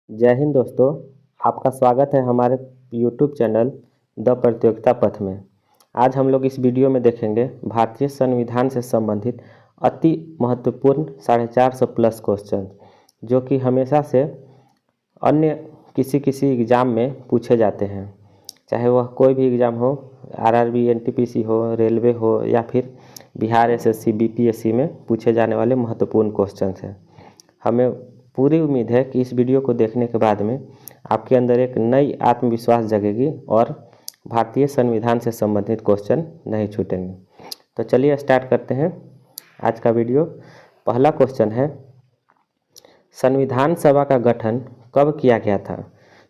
जय हिंद दोस्तों। आपका स्वागत है हमारे YouTube चैनल द प्रतियोगिता पथ में। आज हम लोग इस वीडियो में देखेंगे भारतीय संविधान से संबंधित अति महत्वपूर्ण 450 प्लस क्वेश्चन जो कि हमेशा से अन्य किसी एग्ज़ाम में पूछे जाते हैं, चाहे वह कोई भी एग्ज़ाम हो, RRB NTPC हो, रेलवे हो या फिर बिहार SSC BPSC में पूछे जाने वाले महत्वपूर्ण क्वेश्चन हैं। हमें पूरी उम्मीद है कि इस वीडियो को देखने के बाद में आपके अंदर एक नई आत्मविश्वास जगेगी और भारतीय संविधान से संबंधित क्वेश्चन नहीं छूटेंगे। तो चलिए स्टार्ट करते हैं आज का वीडियो। पहला क्वेश्चन है, संविधान सभा का गठन कब किया गया था?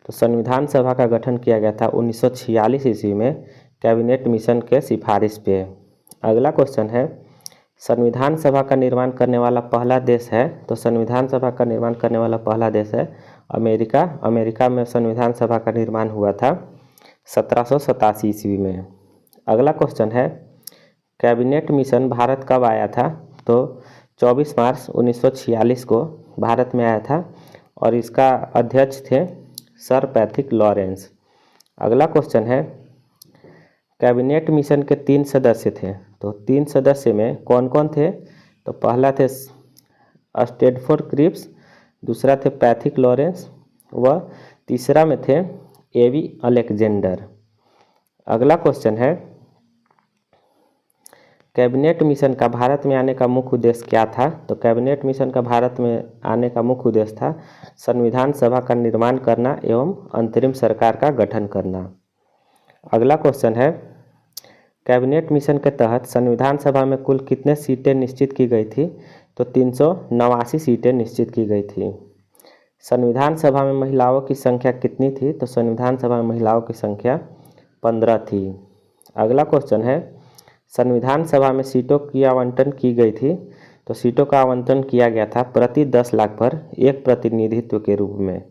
तो संविधान सभा का गठन किया गया था 1946 ईस्वी में कैबिनेट मिशन के सिफारिश पे। अगला क्वेश्चन है, संविधान सभा का निर्माण करने वाला पहला देश है? तो संविधान सभा का निर्माण करने वाला पहला देश है अमेरिका। अमेरिका में संविधान सभा का निर्माण हुआ था 1787 ईस्वी में। अगला क्वेश्चन है, कैबिनेट मिशन भारत कब आया था? तो 24 मार्च 1946 को भारत में आया था और इसका अध्यक्ष थे सर पैट्रिक लॉरेंस। अगला क्वेश्चन है, कैबिनेट मिशन के 3 सदस्य थे, तो 3 सदस्य में कौन कौन थे? तो पहला थे स्टैनफोर्ड क्रिप्स, दूसरा थे पैट्रिक लॉरेंस व तीसरा में थे एवी अलेक्जेंडर। अगला क्वेश्चन है, कैबिनेट मिशन का भारत में आने का मुख्य उद्देश्य क्या था? तो कैबिनेट मिशन का भारत में आने का मुख्य उद्देश्य था संविधान सभा का निर्माण करना एवं अंतरिम सरकार का गठन करना। अगला क्वेश्चन है, कैबिनेट मिशन के तहत संविधान सभा में कुल कितने सीटें निश्चित की गई थी? तो 389 सीटें निश्चित की गई थी। संविधान सभा में महिलाओं की संख्या कितनी थी? तो संविधान सभा में महिलाओं की संख्या 15 थी। अगला क्वेश्चन है, संविधान सभा में सीटों की आवंटन की गई थी? तो सीटों का आवंटन किया गया था प्रति 10 लाख पर एक प्रतिनिधित्व के रूप में।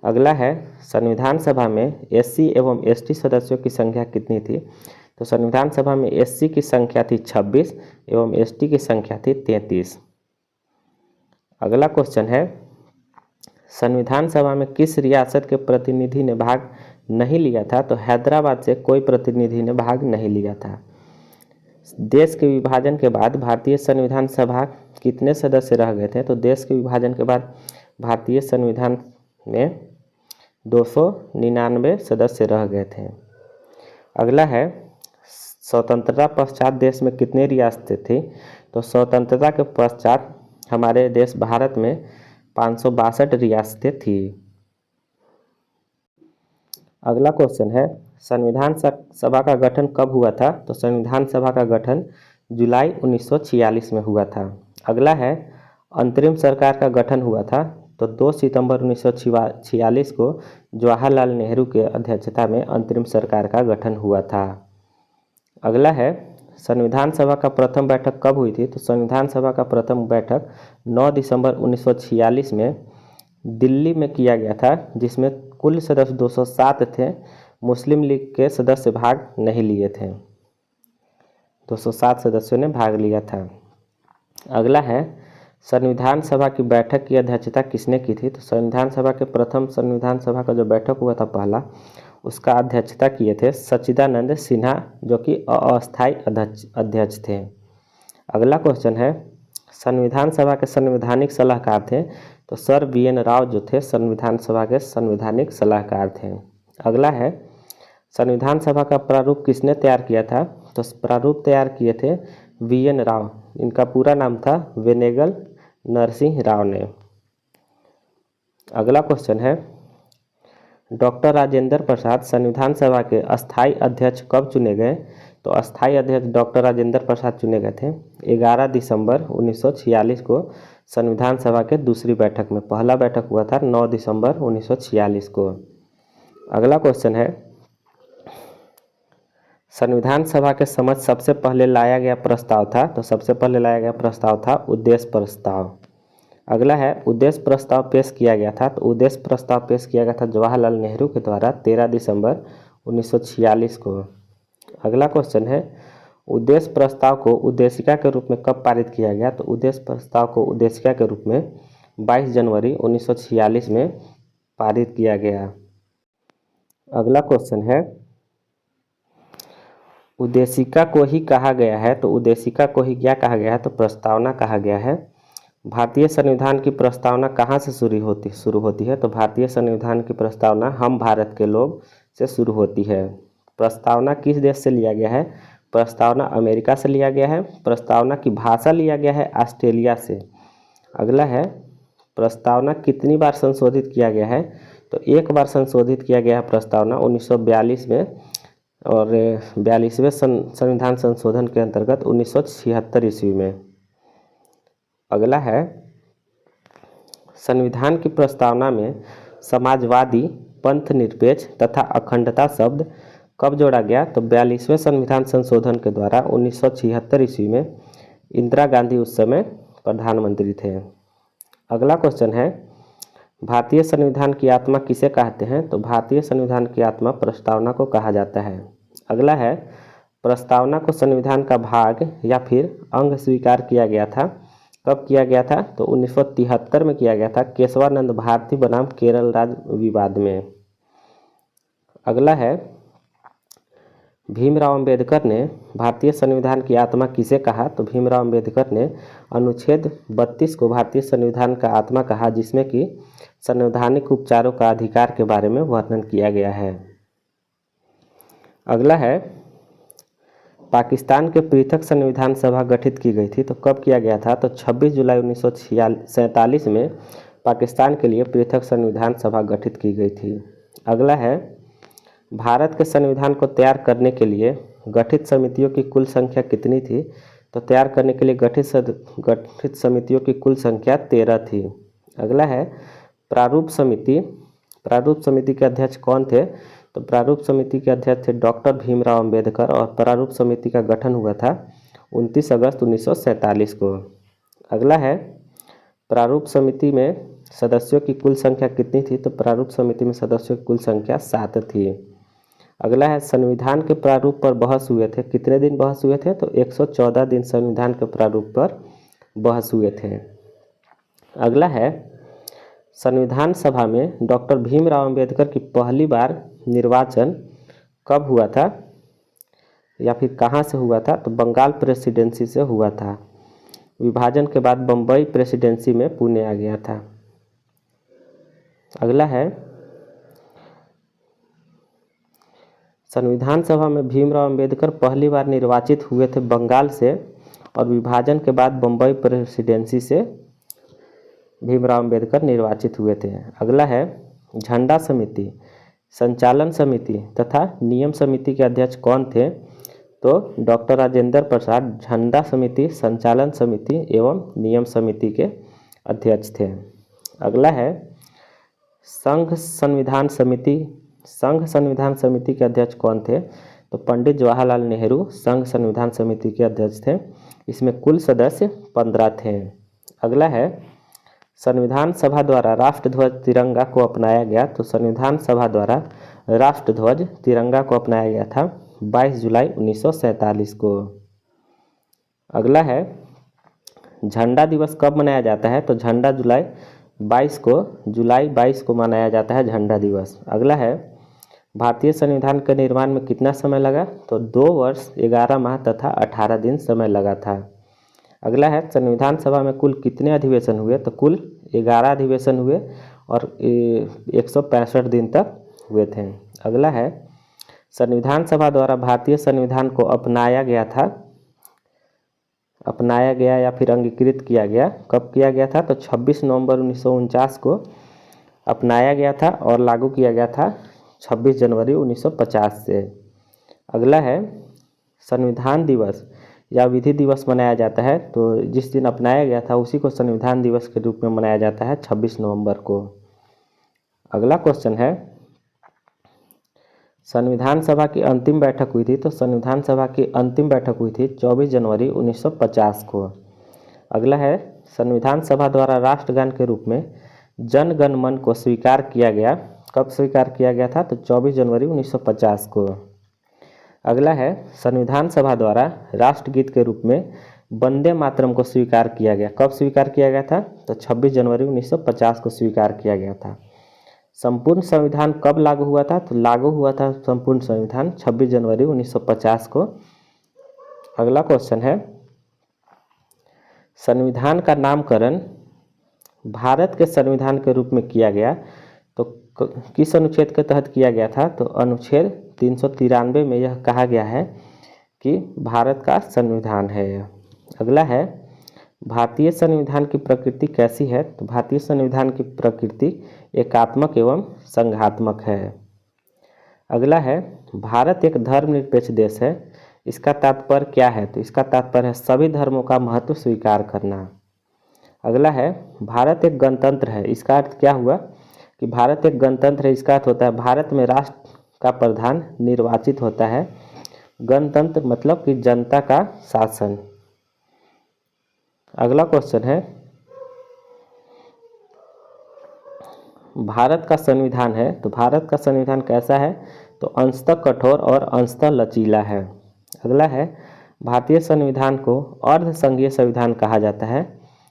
अगला है, संविधान सभा में SC एवं ST सदस्यों की संख्या कितनी थी? तो संविधान सभा में SC की संख्या थी 26 एवं ST की संख्या थी 33। अगला क्वेश्चन है, संविधान सभा में किस रियासत के प्रतिनिधि ने भाग नहीं लिया था? तो हैदराबाद से कोई प्रतिनिधि ने भाग नहीं लिया था। देश के विभाजन के बाद भारतीय संविधान सभा कितने सदस्य रह गए थे? तो देश के विभाजन के बाद भारतीय संविधान में 299 सदस्य रह गए थे। अगला है, स्वतंत्रता पश्चात देश में कितनी रियासतें थी? तो स्वतंत्रता के पश्चात हमारे देश भारत में 562 रियासतें थी। अगला क्वेश्चन है, संविधान सभा का गठन कब हुआ था? तो संविधान सभा का गठन जुलाई 1946 में हुआ था। अगला है, अंतरिम सरकार का गठन हुआ था? तो 2 सितंबर 1946 को जवाहरलाल नेहरू के अध्यक्षता में अंतरिम सरकार का गठन हुआ था। अगला है, संविधान सभा का प्रथम बैठक कब हुई थी? तो संविधान सभा का प्रथम बैठक 9 दिसंबर 1946 में दिल्ली में किया गया था, जिसमें कुल सदस्य 207 थे। मुस्लिम लीग के सदस्य भाग नहीं लिए थे। 207 सदस्यों ने भाग लिया था। अगला है, संविधान सभा की बैठक की अध्यक्षता किसने की थी? तो संविधान सभा के प्रथम संविधान सभा का जो बैठक हुआ था पहला, उसका अध्यक्षता किए थे सच्चिदानंद सिन्हा, जो कि अस्थायी अध्यक्ष थे। अगला क्वेश्चन है, संविधान सभा के संवैधानिक सलाहकार थे? तो सर BN राव जो थे संविधान सभा के संवैधानिक सलाहकार थे। अगला है, संविधान सभा का प्रारूप किसने तैयार किया था? तो प्रारूप तैयार किए थे VN राव। इनका पूरा नाम था वेनेगल नरसिंह राव ने। अगला क्वेश्चन है, डॉक्टर राजेंद्र प्रसाद संविधान सभा के अस्थायी अध्यक्ष कब चुने गए? तो अस्थायी अध्यक्ष डॉक्टर राजेंद्र प्रसाद चुने गए थे 11 दिसंबर 1946 को संविधान सभा के दूसरी बैठक में। पहला बैठक हुआ था 9 दिसंबर 1946 को। अगला क्वेश्चन है, संविधान सभा के समक्ष सबसे पहले लाया गया प्रस्ताव था? तो सबसे पहले लाया गया प्रस्ताव था उद्देश्य प्रस्ताव। अगला है, उद्देश्य प्रस्ताव पेश किया गया था? तो उद्देश्य प्रस्ताव पेश किया गया था जवाहरलाल नेहरू के द्वारा 13 दिसंबर 1946 को। अगला क्वेश्चन है, उद्देश्य प्रस्ताव को उद्देशिका के रूप में कब पारित किया गया? तो उद्देश्य प्रस्ताव को उद्देशिका के रूप में 22 जनवरी 1946 में पारित किया गया। अगला क्वेश्चन है, उद्देशिका को ही कहा गया है, तो उद्देशिका को ही क्या कहा गया है, तो प्रस्तावना कहा गया है। भारतीय संविधान की प्रस्तावना कहाँ से शुरू होती है, तो भारतीय संविधान की प्रस्तावना हम भारत के लोग से शुरू होती है। प्रस्तावना किस देश से लिया गया है, प्रस्तावना अमेरिका से लिया गया है। प्रस्तावना की भाषा लिया गया है ऑस्ट्रेलिया से। अगला है, प्रस्तावना कितनी बार संशोधित किया गया है, तो एक बार संशोधित किया गया है प्रस्तावना 1942 में, और 42वें संविधान संशोधन के अंतर्गत 1976 ईस्वी में। अगला है, संविधान की प्रस्तावना में समाजवादी, पंथ निरपेक्ष तथा अखंडता शब्द कब जोड़ा गया, तो 42वें संविधान संशोधन के द्वारा 1976 ईस्वी में। इंदिरा गांधी उस समय प्रधानमंत्री थे। अगला क्वेश्चन है, भारतीय संविधान की आत्मा किसे कहते हैं, तो भारतीय संविधान की आत्मा प्रस्तावना को कहा जाता है। अगला है, प्रस्तावना को संविधान का भाग या फिर अंग स्वीकार किया गया था, कब किया गया था, तो 1973 में किया गया था, केशवानंद भारती बनाम केरल राज्य विवाद में। अगला है, भीमराव अंबेडकर ने भारतीय संविधान की आत्मा किसे कहा, तो भीमराव अंबेडकर ने अनुच्छेद 32 को भारतीय संविधान का आत्मा कहा, जिसमें कि संवैधानिक उपचारों का अधिकार के बारे में वर्णन किया गया है। अगला है, पाकिस्तान के पृथक संविधान सभा गठित की गई थी, तो कब किया गया था, तो 26 जुलाई 1947 में पाकिस्तान के लिए पृथक संविधान सभा गठित की गई थी। अगला है, भारत के संविधान को तैयार करने के लिए गठित समितियों की कुल संख्या कितनी थी, तो तैयार करने के लिए गठित समितियों की कुल संख्या 13 थी। अगला है, प्रारूप समिति के अध्यक्ष कौन थे, तो प्रारूप समिति के अध्यक्ष थे डॉक्टर भीमराव अंबेडकर, और प्रारूप समिति का गठन हुआ था 29 अगस्त 1947 को। अगला है, प्रारूप समिति में सदस्यों की कुल संख्या कितनी थी, तो प्रारूप समिति में सदस्यों की कुल संख्या 7 थी। अगला है, संविधान के प्रारूप पर बहस हुए थे, कितने दिन बहस हुए थे, तो 114 दिन संविधान के प्रारूप पर बहस हुए थे। अगला है, संविधान सभा में डॉक्टर भीमराव अंबेडकर की पहली बार निर्वाचन कब हुआ था, या फिर कहाँ से हुआ था, तो बंगाल प्रेसिडेंसी से हुआ था। विभाजन के बाद बम्बई प्रेसिडेंसी में पुणे आ गया था। अगला है, संविधान सभा में भीमराव अंबेडकर पहली बार निर्वाचित हुए थे बंगाल से, और विभाजन के बाद बम्बई प्रेसिडेंसी से भीमराव अंबेडकर निर्वाचित हुए थे। अगला है, झंडा समिति, संचालन समिति तथा नियम समिति के अध्यक्ष कौन थे, तो डॉक्टर राजेंद्र प्रसाद झंडा समिति, संचालन समिति एवं नियम समिति के अध्यक्ष थे। अगला है, संघ संविधान समिति के अध्यक्ष कौन थे, तो पंडित जवाहरलाल नेहरू संघ संविधान समिति के अध्यक्ष थे। इसमें कुल सदस्य 15 थे। अगला है, संविधान सभा द्वारा राष्ट्रध्वज तिरंगा को अपनाया गया, तो संविधान सभा द्वारा राष्ट्रध्वज तिरंगा को अपनाया गया था 22 जुलाई 1947 को। अगला है, झंडा दिवस कब मनाया जाता है, तो झंडा जुलाई 22 को मनाया जाता है झंडा दिवस। अगला है, भारतीय संविधान के निर्माण में कितना समय लगा, तो 2 वर्ष 11 माह तथा 18 दिन समय लगा था। अगला है, संविधान सभा में कुल कितने अधिवेशन हुए, तो कुल 11 अधिवेशन हुए और 165 दिन तक हुए थे। अगला है, संविधान सभा द्वारा भारतीय संविधान को अपनाया गया या फिर अंगीकृत किया गया, कब किया गया था, तो 26 नवंबर 1949 को अपनाया गया था और लागू किया गया था 26 जनवरी 1950 से। अगला है, संविधान दिवस या विधि दिवस मनाया जाता है, तो जिस दिन अपनाया गया था उसी को संविधान दिवस के रूप में मनाया जाता है 26 नवंबर को। अगला क्वेश्चन है, संविधान सभा की अंतिम बैठक हुई थी, तो संविधान सभा की अंतिम बैठक हुई थी 24 जनवरी 1950 को। अगला है, संविधान सभा द्वारा राष्ट्रगान के रूप में जन गण मन को स्वीकार किया गया, कब स्वीकार किया गया था, तो 24 जनवरी 1950 को। अगला है, संविधान सभा द्वारा राष्ट्रगीत के रूप में वंदे मातरम को स्वीकार किया गया, कब स्वीकार किया गया था, तो 26 जनवरी 1950 को स्वीकार किया गया था। संपूर्ण संविधान कब लागू हुआ था? तो लागू हुआ था संपूर्ण संविधान 26 जनवरी 1950 को। अगला क्वेश्चन है, संविधान का नामकरण भारत के संविधान के रूप में किया गया तो किस अनुच्छेद के तहत किया गया था? तो अनुच्छेद 393 में यह कहा गया है कि भारत का संविधान है यह। अगला है, भारतीय संविधान की प्रकृति कैसी है? तो भारतीय संविधान की प्रकृति एकात्मक एवं संघात्मक है। अगला है, भारत एक धर्मनिरपेक्ष देश है, इसका तात्पर्य क्या है? तो इसका तात्पर्य है सभी धर्मों का महत्व स्वीकार करना। अगला है, भारत एक गणतंत्र है, इसका अर्थ क्या हुआ कि भारत एक गणतंत्र है, इसका अर्थ होता है भारत में राष्ट्र का प्रधान निर्वाचित होता है। गणतंत्र मतलब कि जनता का शासन। अगला क्वेश्चन है, भारत का संविधान है तो भारत का संविधान कैसा है? तो अंशतः कठोर और अंशतः लचीला है। अगला है, भारतीय संविधान को अर्ध संघीय संविधान कहा जाता है,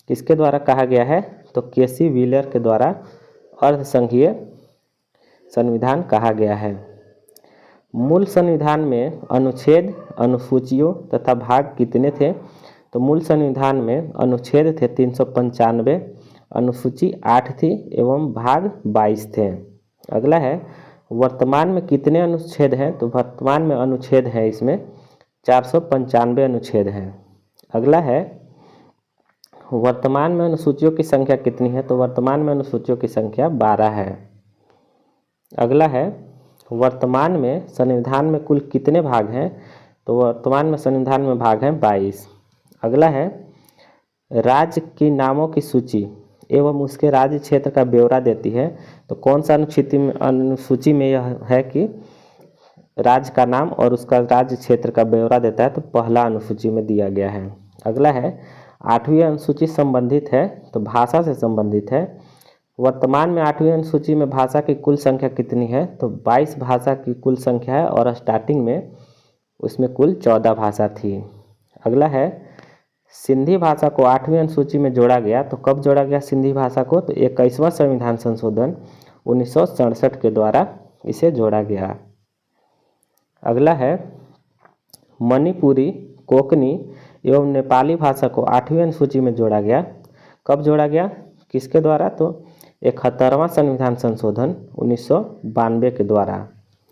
किसके द्वारा कहा गया है? तो केसी व्हीलर के द्वारा अर्ध संघीय संविधान कहा गया है। मूल संविधान में अनुच्छेद, अनुसूचियों तथा भाग कितने थे? तो मूल संविधान में अनुच्छेद थे 395, अनुसूची 8 थी एवं भाग 22 थे। अगला है, वर्तमान में कितने अनुच्छेद हैं? तो वर्तमान में अनुच्छेद है इसमें 495 अनुच्छेद हैं। अगला है, वर्तमान में अनुसूचियों की संख्या कितनी है? तो वर्तमान में अनुसूचियों की संख्या 12 है। अगला है, वर्तमान में संविधान में कुल कितने भाग हैं? तो वर्तमान में संविधान में भाग हैं 22। अगला है, राज्य की नामों की सूची एवं उसके राज्य क्षेत्र का ब्यौरा देती है, तो कौन सा अनुसूची में यह है कि राज्य का नाम और उसका राज्य क्षेत्र का ब्यौरा देता है? तो पहला अनुसूची में दिया गया है। अगला है, 8वीं अनुसूची संबंधित है तो भाषा से संबंधित है। वर्तमान में 8वीं अनुसूची में भाषा की कुल संख्या कितनी है? तो 22 भाषा की कुल संख्या है और स्टार्टिंग में उसमें कुल 14 भाषा थी। अगला है, सिंधी भाषा को 8वीं अनुसूची में जोड़ा गया तो कब जोड़ा गया सिंधी भाषा को? तो 21वां संविधान संशोधन 1967 के द्वारा इसे जोड़ा गया। अगला है, मणिपुरी, कोंकणी एवं नेपाली भाषा को 8वीं अनुसूची में जोड़ा गया, कब जोड़ा गया, किसके द्वारा? तो 71वां संविधान संशोधन 1992 के द्वारा।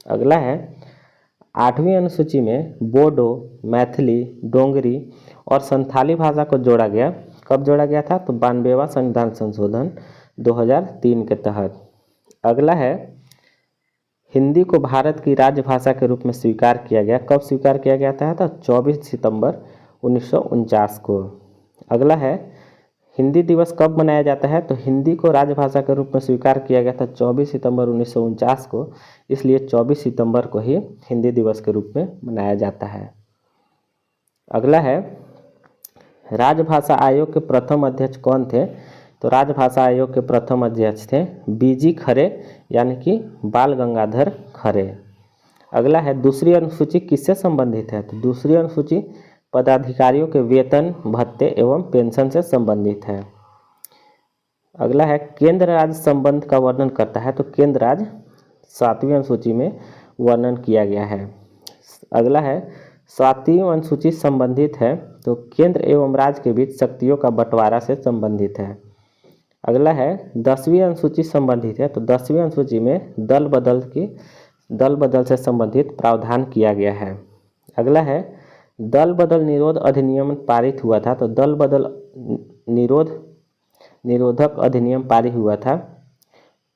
अगला है, 8वीं अनुसूची में बोडो, मैथिली, डोंगरी और संथाली भाषा को जोड़ा गया, कब जोड़ा गया था? तो 92वां संविधान संशोधन 2003 के तहत। अगला है, हिंदी को भारत की राजभाषा के रूप में स्वीकार किया गया, कब स्वीकार किया गया था? तो 24 सितंबर 1949 को। अगला है, हिंदी दिवस कब मनाया जाता है? तो हिंदी को राजभाषा के रूप में स्वीकार किया गया था 24 सितंबर 1949 को, इसलिए 24 सितंबर को ही हिंदी दिवस के रूप में मनाया जाता है। अगला है, राजभाषा आयोग के प्रथम अध्यक्ष कौन थे? तो राजभाषा आयोग के प्रथम अध्यक्ष थे बीजी खरे यानी कि बाल गंगाधर खरे। अगला है, दूसरी अनुसूची किससे संबंधित है? तो दूसरी अनुसूची पदाधिकारियों के वेतन, भत्ते एवं पेंशन से संबंधित है। अगला है, केंद्र राज्य संबंध का वर्णन करता है तो केंद्र राज्य 7वीं अनुसूची में वर्णन किया गया है। अगला है, 7वीं अनुसूची संबंधित है तो केंद्र एवं राज्य के बीच शक्तियों का बंटवारा से संबंधित है। अगला है, 10वीं अनुसूची संबंधित है तो 10वीं अनुसूची में दल बदल से संबंधित प्रावधान किया गया है। अगला है, दल बदल निरोध अधिनियम पारित हुआ था तो दल बदल निरोधक अधिनियम पारित हुआ था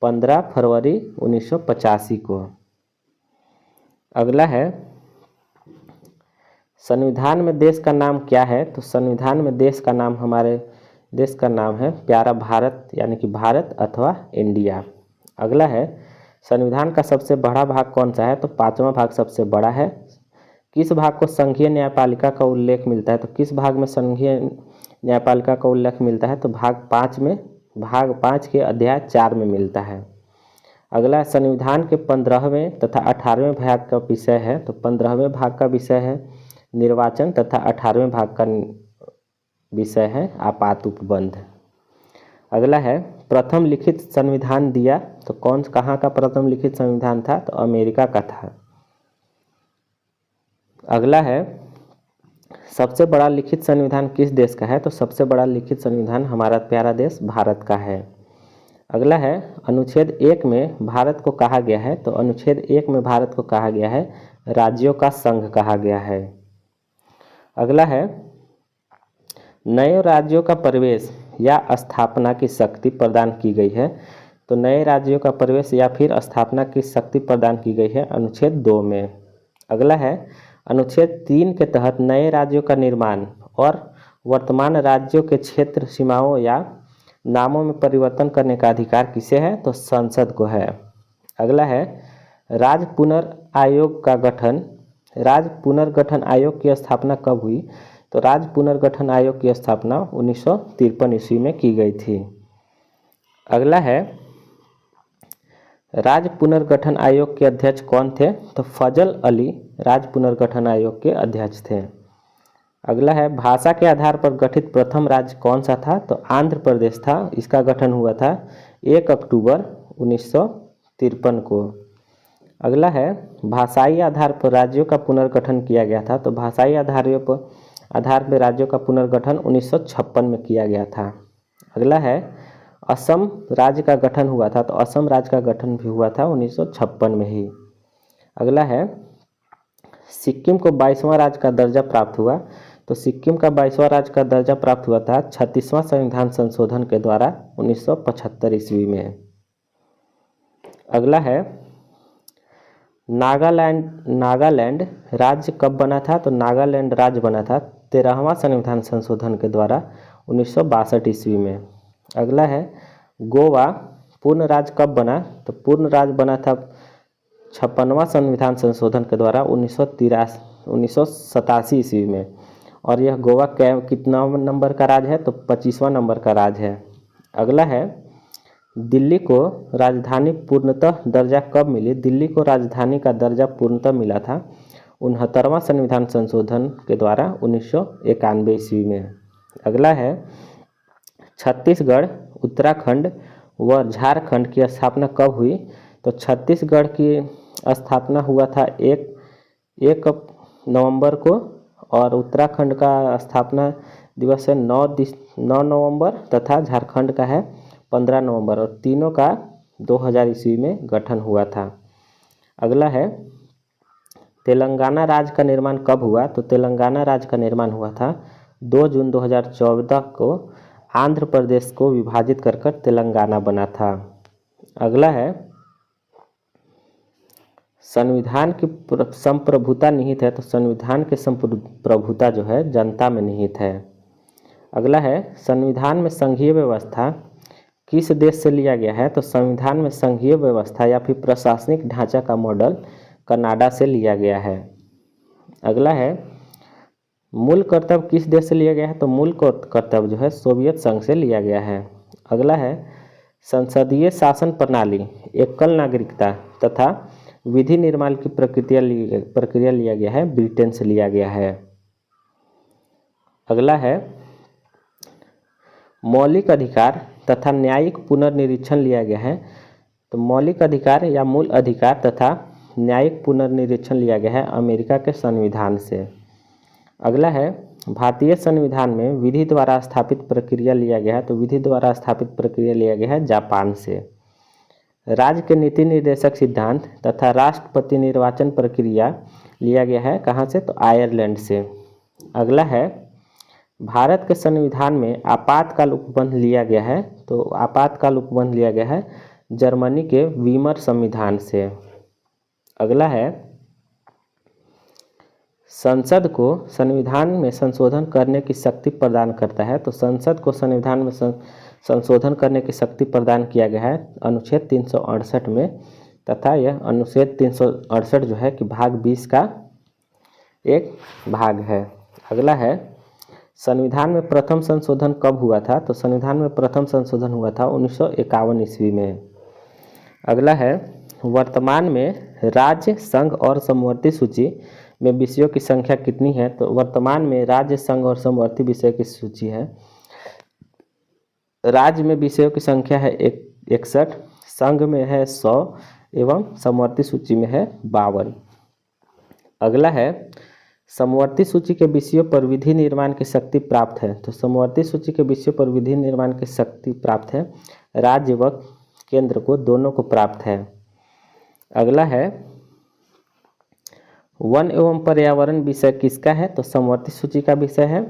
15 फरवरी 1985 को। अगला है, संविधान में देश का नाम क्या है? तो संविधान में देश का नाम, हमारे देश का नाम है प्यारा भारत यानी कि भारत अथवा इंडिया। अगला है, संविधान का सबसे बड़ा भाग कौन सा है? तो 5वां भाग सबसे बड़ा है। किस भाग को संघीय न्यायपालिका का उल्लेख मिलता है? तो किस भाग में संघीय न्यायपालिका का उल्लेख मिलता है? तो भाग 5 के अध्याय 4 में मिलता है। अगला, संविधान के 15वें तथा 18वें भाग का विषय है तो 15वें भाग का विषय है निर्वाचन तथा 18वें भाग का विषय है आपात उपबंध। अगला है, प्रथम लिखित संविधान दिया तो कहाँ का प्रथम लिखित संविधान था? तो अमेरिका का था। अगला है, सबसे बड़ा लिखित संविधान किस देश का है? तो सबसे बड़ा लिखित संविधान हमारा प्यारा देश भारत का है। अगला है, अनुच्छेद 1 में भारत को कहा गया है? तो अनुच्छेद 1 में भारत को कहा गया है राज्यों का संघ कहा गया है। अगला है, नए राज्यों का प्रवेश या स्थापना की शक्ति प्रदान की गई है? तो नए राज्यों का प्रवेश या फिर स्थापना की शक्ति प्रदान की गई है अनुच्छेद 2 में। अगला है, अनुच्छेद 3 के तहत नए राज्यों का निर्माण और वर्तमान राज्यों के क्षेत्र सीमाओं या नामों में परिवर्तन करने का अधिकार किसे है? तो संसद को है। अगला है, राज्य पुनर्आयोग का गठन, राज्य पुनर्गठन आयोग की स्थापना कब हुई? तो राज्य पुनर्गठन आयोग की स्थापना 1953 ईस्वी में की गई थी। अगला है, राज्य पुनर्गठन आयोग के अध्यक्ष कौन थे? तो फजल अली राज्य पुनर्गठन आयोग के अध्यक्ष थे। अगला है, भाषा के आधार पर गठित प्रथम राज्य कौन सा था? तो आंध्र प्रदेश था। इसका गठन हुआ था 1 अक्टूबर 1953 को। अगला है, भाषाई आधार पर राज्यों का पुनर्गठन किया गया था? तो भाषाई आधार पर राज्यों का पुनर्गठन 1956 में किया गया था। अगला है, असम राज्य का गठन हुआ था? तो असम राज्य का गठन भी हुआ था 1956 में ही। अगला है, सिक्किम को 22वां राज्य का दर्जा प्राप्त हुआ? तो सिक्किम का 22वां राज्य का दर्जा प्राप्त हुआ था 36वां संविधान संशोधन के द्वारा 1975 ईस्वी में। अगला है, नागालैंड राज्य कब बना था? तो नागालैंड राज्य बना था 13वां संविधान संशोधन के द्वारा 1962 ईस्वी में। अगला है, गोवा पूर्ण राज्य कब बना? तो पूर्ण राज्य बना था 56वां संविधान संशोधन के द्वारा 1987 ईस्वी में। और यह गोवा कितना नंबर का राज्य है? तो 25वां नंबर का राज्य है। अगला है, दिल्ली को राजधानी पूर्णतः दर्जा कब मिली? दिल्ली को राजधानी का दर्जा पूर्णतः मिला था 69वां संविधान संशोधन के द्वारा 1991 ईस्वी में। अगला है, छत्तीसगढ़, उत्तराखंड व झारखंड की स्थापना कब हुई? तो छत्तीसगढ़ की स्थापना हुआ था 1 नवंबर को और उत्तराखंड का स्थापना दिवस है 9 नवंबर तथा झारखंड का है 15 नवंबर और तीनों का 2000 ईस्वी में गठन हुआ था। अगला है, तेलंगाना राज्य का निर्माण कब हुआ? तो तेलंगाना राज्य का निर्माण हुआ था 2 जून 2014 को। आंध्र प्रदेश को विभाजित कर तेलंगाना बना था। अगला है, संविधान की संप्रभुता निहित है? तो संविधान की संप्रभुता जो है जनता में निहित है। अगला है, संविधान में संघीय व्यवस्था किस देश से लिया गया है? तो संविधान में संघीय व्यवस्था या फिर प्रशासनिक ढांचा का मॉडल कनाडा से लिया गया है। अगला है, मूल कर्तव्य किस देश से लिया गया है? तो मूल कर्तव्य जो है सोवियत संघ से लिया गया है। अगला है, संसदीय शासन प्रणाली, एकल नागरिकता तथा विधि निर्माण की प्रक्रिया लिया गया है ब्रिटेन से लिया गया है। अगला है, मौलिक अधिकार तथा न्यायिक पुनर्निरीक्षण लिया गया है? तो मौलिक अधिकार या मूल अधिकार तथा न्यायिक पुनर्निरीक्षण लिया गया है अमेरिका के संविधान से। अगला है, भारतीय संविधान में विधि द्वारा स्थापित प्रक्रिया लिया गया है? तो विधि द्वारा स्थापित प्रक्रिया लिया गया है जापान से। राज्य के नीति निर्देशक सिद्धांत तथा राष्ट्रपति निर्वाचन प्रक्रिया लिया गया है कहाँ से? तो आयरलैंड से। अगला है, भारत के संविधान में आपातकाल उपबंध लिया गया है? तो आपातकाल उपबंध लिया गया है जर्मनी के वीमर संविधान से। अगला है, संसद को संविधान में संशोधन करने की शक्ति प्रदान करता है? तो संसद को संविधान में संशोधन करने की शक्ति प्रदान किया गया है अनुच्छेद 368 में तथा यह अनुच्छेद 368 जो है कि भाग 20 का एक भाग है। अगला है, संविधान में प्रथम संशोधन कब हुआ था? तो संविधान में प्रथम संशोधन हुआ था 1951 ईस्वी में। अगला है, वर्तमान में राज्य, संघ और समवर्ती सूची में विषयों की संख्या कितनी है? तो वर्तमान में राज्य, संघ और समवर्ती विषय की सूची है। राज्य में विषयों की संख्या है 61, संघ में है 100 एवं समवर्ती सूची में है 52। अगला है समवर्ती सूची के विषयों पर विधि निर्माण की शक्ति प्राप्त है। तो समवर्ती सूची के विषयों पर विधि निर्माण की शक्ति प्राप्त है, राज्य व केंद्र को दोनों को प्राप्त है। अगला है वन एवं पर्यावरण विषय किसका है? तो समवर्ती सूची का विषय है।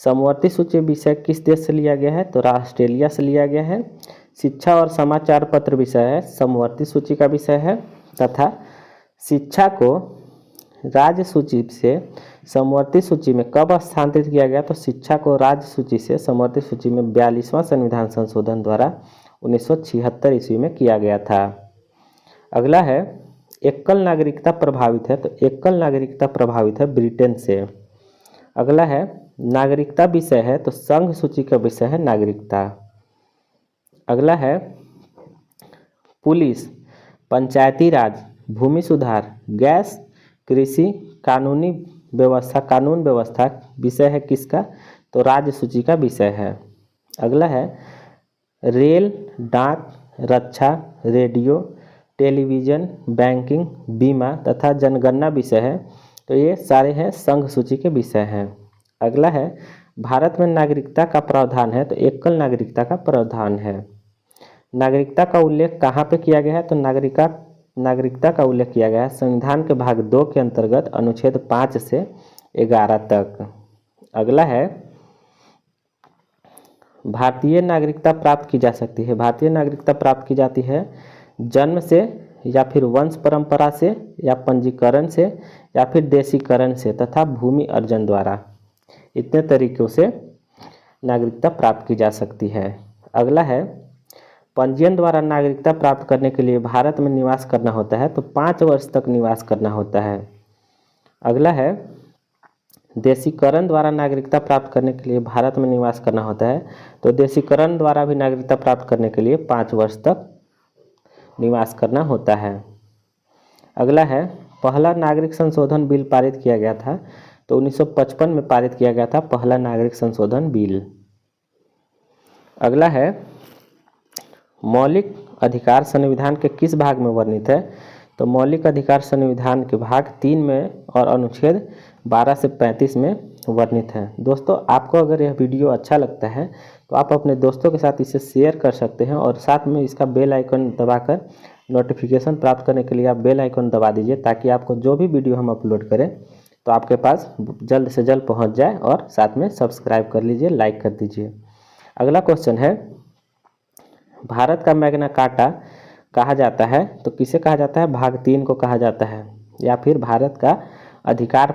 समवर्ती सूची विषय किस देश से लिया गया है? तो ऑस्ट्रेलिया से लिया गया है। शिक्षा और समाचार पत्र विषय है, समवर्ती सूची का विषय है। तथा शिक्षा को राज्य सूची से समवर्ती सूची में कब स्थानांतरित किया गया? तो शिक्षा को राज्य सूची से समवर्ती सूची में 42वां संविधान संशोधन द्वारा 1976 ईस्वी में किया गया था। अगला है एकल नागरिकता प्रभावित है। तो एकल नागरिकता प्रभावित है ब्रिटेन से। अगला है नागरिकता विषय है, तो संघ सूची का विषय है नागरिकता। अगला है पुलिस, पंचायती राज, भूमि सुधार, गैस, कृषि, कानूनी व्यवस्था, कानून व्यवस्था विषय है किसका? तो राज्य सूची का विषय है। अगला है रेल, डाक, रक्षा, रेडियो, टेलीविज़न, बैंकिंग, बीमा तथा जनगणना विषय है। तो ये सारे हैं संघ सूची के विषय हैं। अगला है भारत में नागरिकता का प्रावधान है। तो एकल नागरिकता का प्रावधान है। नागरिकता का उल्लेख कहाँ पे किया गया है? तो नागरिकता का उल्लेख किया गया है संविधान के भाग 2 के अंतर्गत अनुच्छेद 5 से 11 तक। अगला है भारतीय नागरिकता प्राप्त की जा सकती है। भारतीय नागरिकता प्राप्त की जाती है जन्म से या फिर वंश परंपरा से या पंजीकरण से या फिर देशीकरण से तथा भूमि अर्जन द्वारा। इतने तरीकों से नागरिकता प्राप्त की जा सकती है। अगला है पंजीयन द्वारा नागरिकता प्राप्त करने के लिए भारत में निवास करना होता है। तो 5 वर्ष तक निवास करना होता है। अगला है देशीकरण द्वारा नागरिकता प्राप्त करने के लिए भारत में निवास करना होता है। तो देशीकरण द्वारा भी नागरिकता प्राप्त करने के लिए 5 वर्ष तक निवास करना होता है। अगला है पहला नागरिक संशोधन बिल पारित किया गया था। तो 1955 में पारित किया गया था पहला नागरिक संशोधन बिल। अगला है मौलिक अधिकार संविधान के किस भाग में वर्णित है? तो मौलिक अधिकार संविधान के भाग 3 में और अनुच्छेद 12 से 35 में वर्णित है। दोस्तों आपको अगर यह वीडियो अच्छा लगता है तो आप अपने दोस्तों के साथ इसे शेयर कर सकते हैं और साथ में इसका बेल आइकन दबाकर नोटिफिकेशन प्राप्त करने के लिए आप बेल आइकन दबा दीजिए, ताकि आपको जो भी वीडियो हम अपलोड करें तो आपके पास जल्द से जल्द पहुंच जाए। और साथ में सब्सक्राइब कर लीजिए, लाइक कर दीजिए। अगला क्वेश्चन है भारत का मैग्ना कार्टा कहा जाता है। तो किसे कहा जाता है? भाग 3 को कहा जाता है, या फिर भारत का अधिकार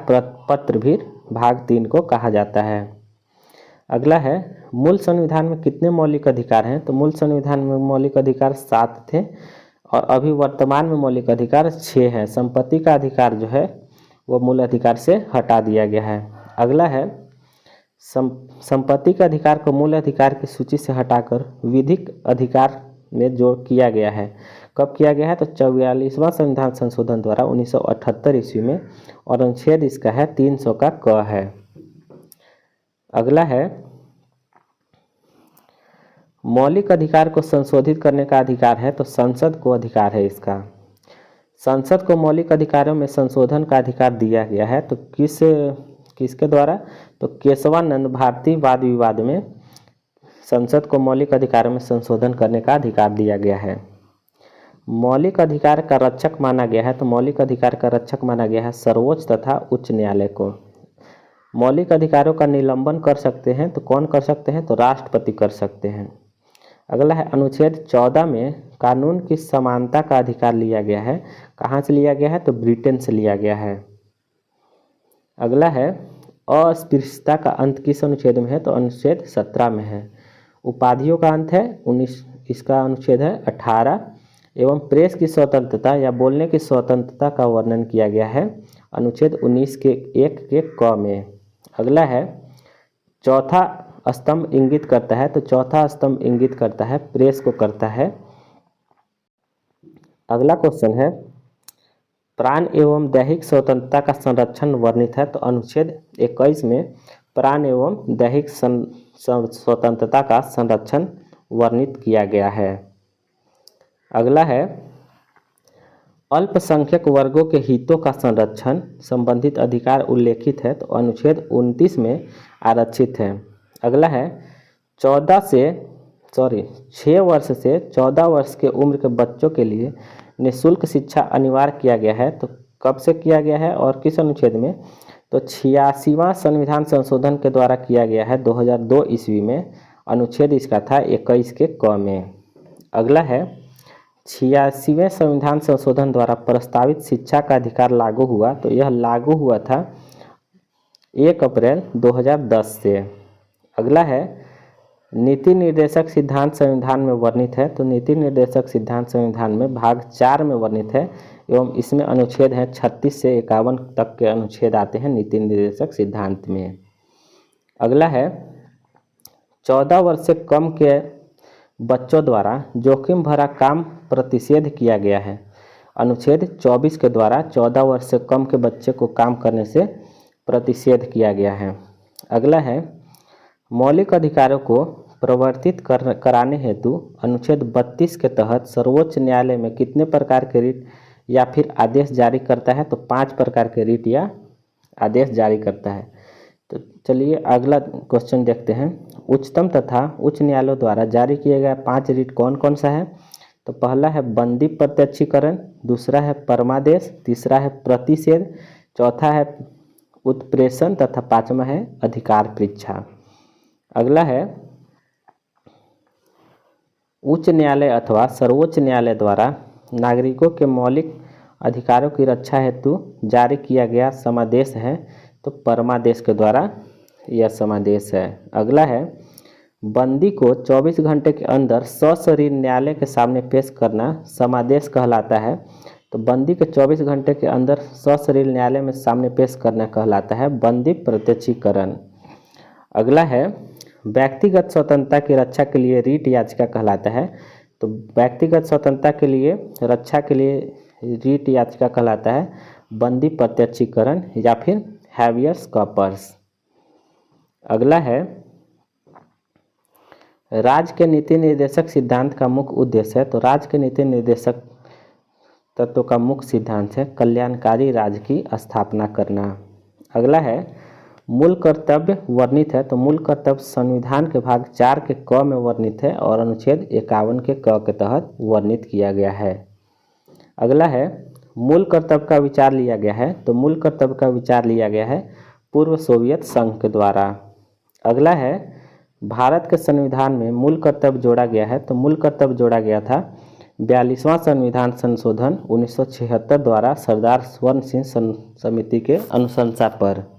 पत्र भी भाग 3 को कहा जाता है। अगला है मूल संविधान में कितने मौलिक अधिकार हैं? तो मूल संविधान में मौलिक अधिकार 7 थे और अभी वर्तमान में मौलिक अधिकार 6 हैं। संपत्ति का अधिकार जो है वो मूल अधिकार से हटा दिया गया है। अगला है संपत्ति के अधिकार को मूल अधिकार की सूची से हटाकर विधिक अधिकार में जोड़ किया गया है। कब किया गया है? तो 44वां संविधान संशोधन द्वारा 1978 ईस्वी में, और अनुच्छेद इसका है 300 का क है। अगला है मौलिक अधिकार को संशोधित करने का अधिकार है। तो संसद को अधिकार है इसका। संसद को मौलिक अधिकारों में संशोधन का अधिकार दिया गया है। तो किसके द्वारा? तो केशवानंद भारती वाद विवाद में संसद को मौलिक अधिकारों में संशोधन करने का अधिकार दिया गया है। मौलिक अधिकार का रक्षक माना गया है। तो मौलिक अधिकार का रक्षक माना गया है सर्वोच्च तथा उच्च न्यायालय को। मौलिक अधिकारों का निलंबन कर सकते हैं तो कौन कर सकते हैं? तो राष्ट्रपति कर सकते हैं। अगला है अनुच्छेद 14 में कानून की समानता का अधिकार लिया गया है। कहाँ से लिया गया है? तो ब्रिटेन से लिया गया है। अगला है अस्पृश्यता का अंत किस अनुच्छेद में है? तो अनुच्छेद 17 में है। उपाधियों का अंत है 19, इसका अनुच्छेद है 18। एवं प्रेस की स्वतंत्रता या बोलने की स्वतंत्रता का वर्णन किया गया है अनुच्छेद 19 के 1 के क में। अगला है चौथा स्तंभ इंगित करता है। तो चौथा स्तंभ इंगित करता है प्रेस को करता है। अगला क्वेश्चन है प्राण एवं दैहिक स्वतंत्रता का संरक्षण वर्णित है। तो अनुच्छेद 21 में प्राण एवं दैहिक स्वतंत्रता का संरक्षण वर्णित किया गया है। अगला है अल्पसंख्यक वर्गों के हितों का संरक्षण संबंधित अधिकार उल्लेखित है, तो अनुच्छेद 29 में आरक्षित है। अगला है 6 वर्ष से 14 वर्ष के उम्र के बच्चों के लिए निःशुल्क शिक्षा अनिवार्य किया गया है, तो कब से किया गया है और किस अनुच्छेद में? तो 86वां संविधान संशोधन के द्वारा किया गया है 2002 ईस्वी में। अनुच्छेद इसका था 21 के क में। अगला है 86वें संविधान संशोधन द्वारा प्रस्तावित शिक्षा का अधिकार लागू हुआ, तो यह लागू हुआ था 1 अप्रैल 2010 से। अगला है नीति निर्देशक सिद्धांत संविधान में वर्णित है, तो नीति निर्देशक सिद्धांत संविधान में भाग 4 में वर्णित है एवं इसमें अनुच्छेद हैं 36 से 51 तक के अनुच्छेद आते हैं नीति निर्देशक सिद्धांत में। अगला है 14 वर्ष से कम के बच्चों द्वारा जोखिम भरा काम प्रतिषेध किया गया है। अनुच्छेद 24 के द्वारा 14 वर्ष से कम के बच्चे को काम करने से प्रतिषेध किया गया है। अगला है मौलिक अधिकारों को प्रवर्तित कराने हेतु अनुच्छेद 32 के तहत सर्वोच्च न्यायालय में कितने प्रकार के रिट या फिर आदेश जारी करता है? तो 5 प्रकार के रिट या आदेश जारी करता है। तो चलिए अगला क्वेश्चन देखते हैं। उच्चतम तथा उच्च न्यायालयों द्वारा जारी किए गए 5 रिट कौन कौन सा है? तो पहला है बंदी प्रत्यक्षीकरण, दूसरा है परमादेश, तीसरा है प्रतिषेध, चौथा है उत्प्रेषण तथा 5वां है अधिकार परीक्षा। अगला है उच्च न्यायालय अथवा सर्वोच्च न्यायालय द्वारा नागरिकों के मौलिक अधिकारों की रक्षा हेतु जारी किया गया समादेश है, तो परमादेश के द्वारा यह समादेश है। अगला है बंदी को 24 घंटे के अंदर सशरीर न्यायालय के सामने पेश करना समादेश कहलाता है, तो बंदी के 24 घंटे के अंदर सशरीर न्यायालय में सामने पेश करना कहलाता है बंदी प्रत्यक्षीकरण। अगला है व्यक्तिगत स्वतंत्रता की रक्षा के लिए रीट याचिका कहलाता है, तो व्यक्तिगत स्वतंत्रता के लिए रक्षा के लिए रीट याचिका कहलाता है बंदी प्रत्यक्षीकरण या फिर हैवियस कॉर्पस। अगला है राज्य के नीति निर्देशक सिद्धांत का मुख्य उद्देश्य है, तो राज्य के नीति निर्देशक तत्व का मुख्य सिद्धांत है कल्याणकारी राज्य की स्थापना करना। अगला है मूल कर्तव्य वर्णित है, तो मूल कर्तव्य संविधान के भाग 4 के क में वर्णित है और अनुच्छेद 51 के क के तहत वर्णित किया गया है। अगला है मूल कर्तव्य का विचार लिया गया है, तो मूल कर्तव्य का विचार लिया गया है पूर्व सोवियत संघ के द्वारा। अगला है भारत के संविधान में मूल कर्तव्य जोड़ा गया है, तो मूल कर्तव्य जोड़ा गया था 42वां संविधान संशोधन 1976 द्वारा सरदार स्वर्ण सिंह समिति के अनुशंसा पर।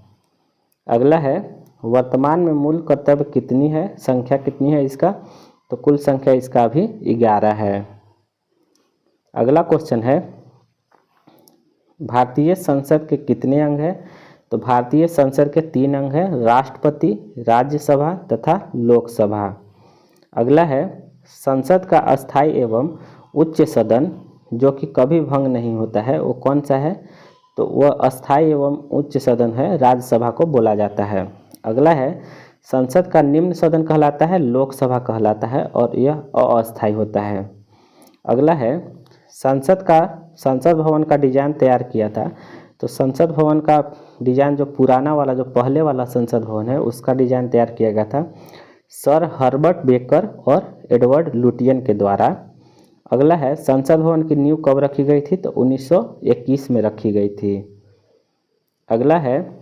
अगला है वर्तमान में मूल कर्तव्य कितनी है, संख्या कितनी है इसका? तो कुल संख्या इसका अभी 11 है। अगला क्वेश्चन है भारतीय संसद के कितने अंग हैं? तो भारतीय संसद के 3 अंग हैं, राष्ट्रपति, राज्यसभा तथा लोकसभा। अगला है संसद का अस्थायी एवं उच्च सदन जो कि कभी भंग नहीं होता है वो कौन सा है? तो वह अस्थायी एवं उच्च सदन है राज्यसभा को बोला जाता है। अगला है संसद का निम्न सदन कहलाता है लोकसभा कहलाता है और यह अस्थायी होता है। अगला है संसद भवन का डिजाइन तैयार किया था, तो संसद भवन का डिजाइन जो पुराना वाला जो पहले वाला संसद भवन है उसका डिजाइन तैयार किया गया था सर हर्बर्ट बेकर और एडवर्ड लुटियन के द्वारा। अगला है संसद भवन की नींव कब रखी गई थी? तो 1921 में रखी गई थी। अगला है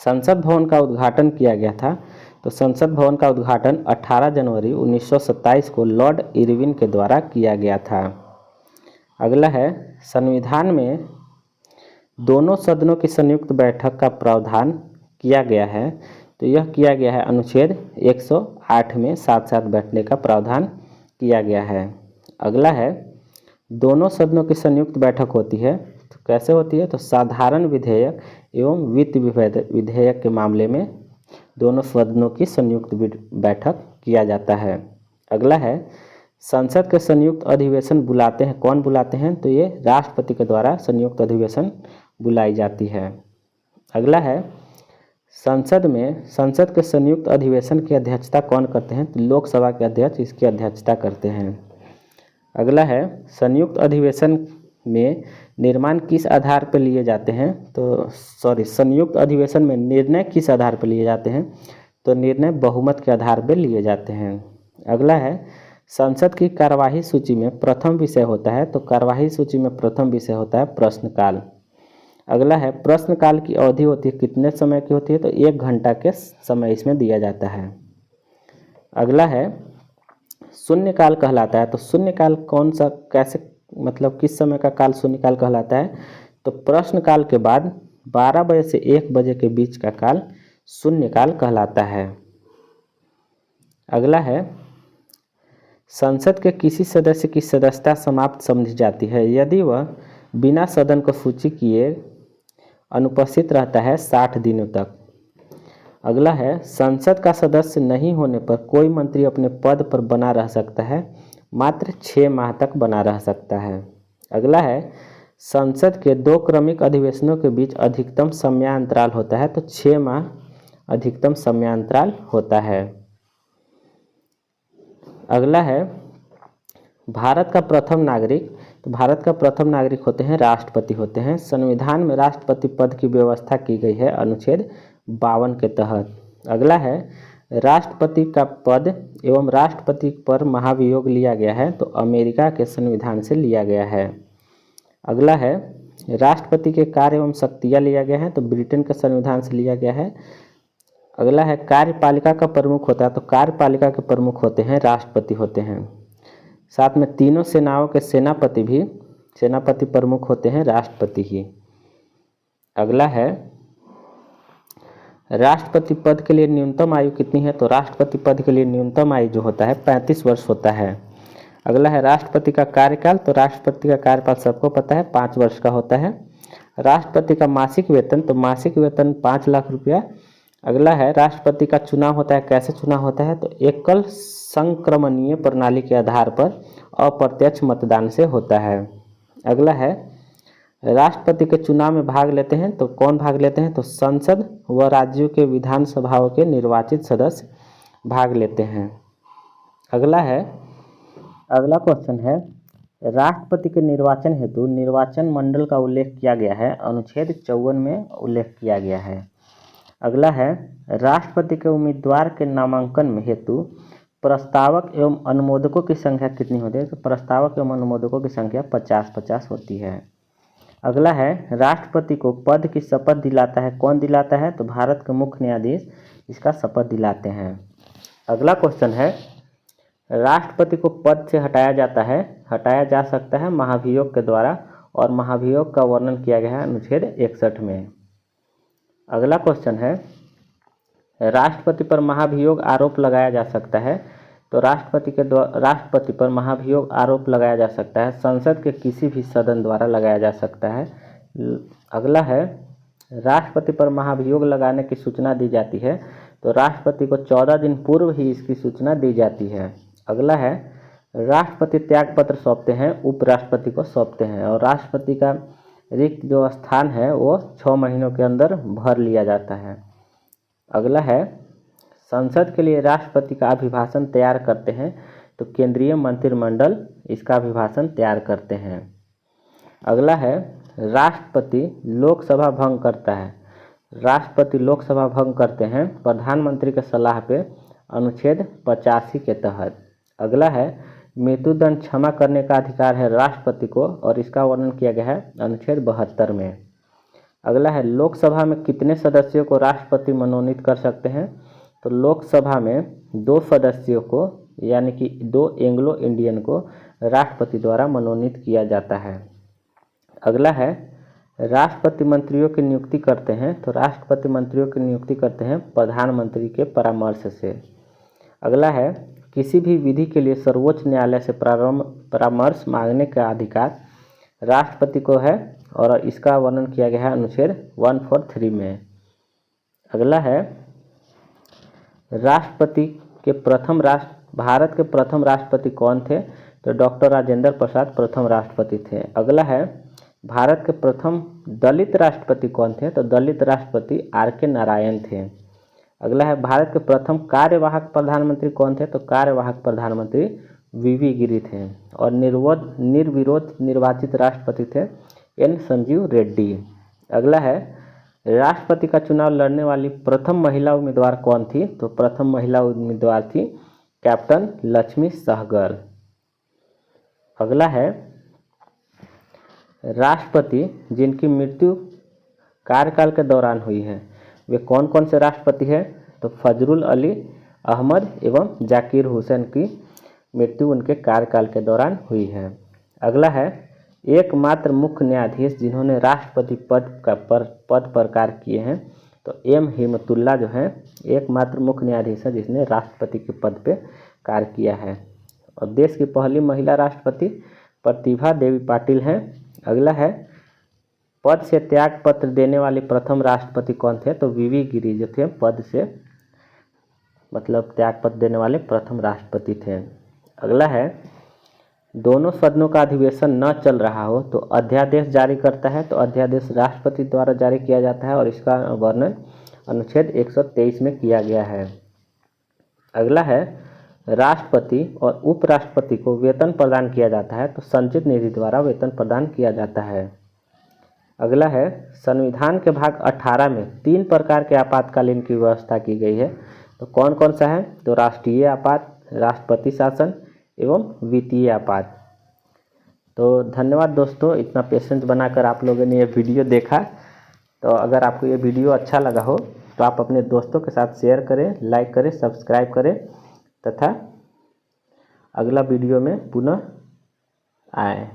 संसद भवन का उद्घाटन किया गया था, तो संसद भवन का उद्घाटन 18 जनवरी 1927 को लॉर्ड इरविन के द्वारा किया गया था। अगला है संविधान में दोनों सदनों की संयुक्त बैठक का प्रावधान किया गया है, तो यह किया गया है अनुच्छेद 108 में साथ साथ बैठने का प्रावधान किया गया है। अगला है दोनों सदनों की संयुक्त बैठक होती है, तो कैसे होती है? तो साधारण विधेयक एवं वित्त विधेयक के मामले में दोनों सदनों की संयुक्त बैठक किया जाता है। अगला है संसद के संयुक्त अधिवेशन बुलाते हैं, कौन बुलाते हैं? तो ये राष्ट्रपति के द्वारा संयुक्त अधिवेशन बुलाई जाती है। अगला है संसद के संयुक्त अधिवेशन की अध्यक्षता कौन करते हैं? तो लोकसभा के अध्यक्ष इसकी अध्यक्षता करते हैं। अगला है संयुक्त अधिवेशन में निर्माण किस आधार पर लिए जाते हैं, तो संयुक्त अधिवेशन में निर्णय किस आधार पर लिए जाते हैं, तो निर्णय बहुमत के आधार पर लिए जाते हैं। अगला है संसद की कार्यवाही सूची में प्रथम विषय होता है, तो कार्यवाही सूची में प्रथम विषय होता है प्रश्नकाल। अगला है प्रश्नकाल की अवधि होती है कितने समय की होती है, तो 1 घंटा के समय इसमें दिया जाता है। अगला है शून्यकाल कहलाता है, तो शून्यकाल कौन सा, कैसे, मतलब किस समय का काल शून्यकाल कहलाता है, तो प्रश्नकाल के बाद 12 बजे से 1 बजे के बीच का काल शून्यकाल कहलाता है। अगला है संसद के किसी सदस्य की सदस्यता समाप्त समझी जाती है यदि वह बिना सदन को सूची किए अनुपस्थित रहता है 60 दिनों तक। अगला है संसद का सदस्य नहीं होने पर कोई मंत्री अपने पद पर बना रह सकता है, मात्र 6 माह तक बना रह सकता है। अगला है संसद के 2 क्रमिक अधिवेशनों के बीच अधिकतम समयांतराल होता है, तो 6 माह अधिकतम समयांतराल होता है। अगला है भारत का प्रथम नागरिक, तो भारत का प्रथम नागरिक होते हैं राष्ट्रपति होते हैं। संविधान में राष्ट्रपति पद की व्यवस्था की गई है अनुच्छेद 52 के तहत। अगला है राष्ट्रपति का पद एवं राष्ट्रपति पर महाभियोग लिया गया है, तो अमेरिका के संविधान से लिया गया है। अगला है राष्ट्रपति के कार्य एवं शक्तियाँ लिया गया है, तो ब्रिटेन के संविधान से लिया गया है। अगला है कार्यपालिका का प्रमुख होता है, तो कार्यपालिका के प्रमुख होते हैं राष्ट्रपति होते हैं। साथ में तीनों सेनाओं के सेनापति प्रमुख होते हैं राष्ट्रपति ही। अगला है राष्ट्रपति पद के लिए न्यूनतम आयु कितनी है, तो राष्ट्रपति पद के लिए न्यूनतम आयु जो होता है 35 वर्ष होता है। अगला है राष्ट्रपति का कार्यकाल, तो राष्ट्रपति का कार्यकाल सबको पता है 5 वर्ष का होता है। राष्ट्रपति का मासिक वेतन, तो मासिक वेतन 5 लाख रुपया। अगला है राष्ट्रपति का चुनाव होता है, कैसे चुनाव होता है, तो एकल संक्रमणीय प्रणाली के आधार पर अप्रत्यक्ष मतदान से होता है। अगला है राष्ट्रपति के चुनाव में भाग लेते हैं, तो कौन भाग लेते हैं, तो संसद व राज्यों के विधानसभाओं के निर्वाचित सदस्य भाग लेते हैं। अगला क्वेश्चन है राष्ट्रपति के निर्वाचन हेतु निर्वाचन मंडल का उल्लेख किया गया है, अनुच्छेद 54 में उल्लेख किया गया है। अगला है राष्ट्रपति के उम्मीदवार के नामांकन में हेतु प्रस्तावक एवं अनुमोदकों की संख्या कितनी होती है, तो प्रस्तावक एवं अनुमोदकों की संख्या 50-50 होती है। अगला है राष्ट्रपति को पद की शपथ दिलाता है, कौन दिलाता है, तो भारत के मुख्य न्यायाधीश इसका शपथ दिलाते हैं। अगला क्वेश्चन है राष्ट्रपति को पद से हटाया जा सकता है महाभियोग के द्वारा, और महाभियोग का वर्णन किया गया है अनुच्छेद 61 में। अगला क्वेश्चन है राष्ट्रपति पर महाभियोग आरोप लगाया जा सकता है, तो राष्ट्रपति पर महाभियोग आरोप लगाया जा सकता है संसद के किसी भी सदन द्वारा लगाया जा सकता है। अगला है राष्ट्रपति पर महाभियोग लगाने की सूचना दी जाती है, तो राष्ट्रपति को 14 दिन पूर्व ही इसकी सूचना दी जाती है। अगला है राष्ट्रपति त्यागपत्र सौंपते हैं, उपराष्ट्रपति को सौंपते हैं, और राष्ट्रपति का रिक्त जो स्थान है वो 6 महीनों के अंदर भर लिया जाता है। अगला है संसद के लिए राष्ट्रपति का अभिभाषण तैयार करते हैं, तो केंद्रीय मंत्रिमंडल इसका अभिभाषण तैयार करते हैं। अगला है राष्ट्रपति लोकसभा भंग करता है, राष्ट्रपति लोकसभा भंग करते हैं प्रधानमंत्री के सलाह पे अनुच्छेद 85 के तहत। अगला है मृत्युदंड क्षमा करने का अधिकार है राष्ट्रपति को, और इसका वर्णन किया गया है अनुच्छेद 72 में। अगला है लोकसभा में कितने सदस्यों को राष्ट्रपति मनोनीत कर सकते हैं, तो लोकसभा में 2 सदस्यों को यानी कि 2 एंग्लो इंडियन को राष्ट्रपति द्वारा मनोनीत किया जाता है। अगला है राष्ट्रपति मंत्रियों की नियुक्ति करते हैं, तो राष्ट्रपति मंत्रियों की नियुक्ति करते हैं प्रधानमंत्री के परामर्श से। अगला है किसी भी विधि के लिए सर्वोच्च न्यायालय से परामर्श मांगने का अधिकार राष्ट्रपति को है, और इसका वर्णन किया गया है अनुच्छेद 143 में। अगला है भारत के प्रथम राष्ट्रपति कौन थे, तो डॉक्टर राजेंद्र प्रसाद प्रथम राष्ट्रपति थे। अगला है भारत के प्रथम दलित राष्ट्रपति कौन थे, तो दलित राष्ट्रपति R.K. नारायण थे। अगला है भारत के प्रथम कार्यवाहक प्रधानमंत्री कौन थे, तो कार्यवाहक प्रधानमंत्री वीवी गिरी थे। और निर्विरोध निर्वाचित राष्ट्रपति थे एन संजीव रेड्डी। अगला है, राष्ट्रपति का चुनाव लड़ने वाली प्रथम महिला उम्मीदवार कौन थी? तो प्रथम महिला उम्मीदवार थी कैप्टन लक्ष्मी सहगल। अगला है, राष्ट्रपति जिनकी मृत्यु कार्यकाल के दौरान हुई है वे कौन कौन से राष्ट्रपति हैं? तो फजरुल अली अहमद एवं जाकिर हुसैन की मृत्यु उनके कार्यकाल के दौरान हुई है। अगला है, एकमात्र मुख्य न्यायाधीश जिन्होंने राष्ट्रपति पद पर कार्य किए हैं। तो एम हिमतुल्ला जो हैं एकमात्र मुख्य न्यायाधीश है जिसने राष्ट्रपति के पद पे कार्य किया है। और देश की पहली महिला राष्ट्रपति प्रतिभा देवी पाटिल हैं। अगला है, पद से त्याग पत्र देने वाले प्रथम राष्ट्रपति कौन थे? तो वीवी गिरी जो थे पद से मतलब त्याग पत्र देने वाले प्रथम राष्ट्रपति थे। अगला है, दोनों सदनों का अधिवेशन न चल रहा हो तो अध्यादेश जारी करता है। तो अध्यादेश राष्ट्रपति द्वारा जारी किया जाता है और इसका वर्णन अनुच्छेद 123 में किया गया है। अगला है, राष्ट्रपति और उपराष्ट्रपति को वेतन प्रदान किया जाता है। तो संचित निधि द्वारा वेतन प्रदान किया जाता है। अगला है, संविधान के भाग 18 में 3 प्रकार के आपातकालीन की व्यवस्था की गई है। तो कौन कौन सा है? तो राष्ट्रीय आपात, राष्ट्रपति शासन एवं वित्तीय आपात। तो धन्यवाद दोस्तों, इतना पेशेंस बनाकर आप लोगों ने ये वीडियो देखा। तो अगर आपको ये वीडियो अच्छा लगा हो तो आप अपने दोस्तों के साथ शेयर करें, लाइक करें, सब्सक्राइब करें तथा अगला वीडियो में पुनः आएँ।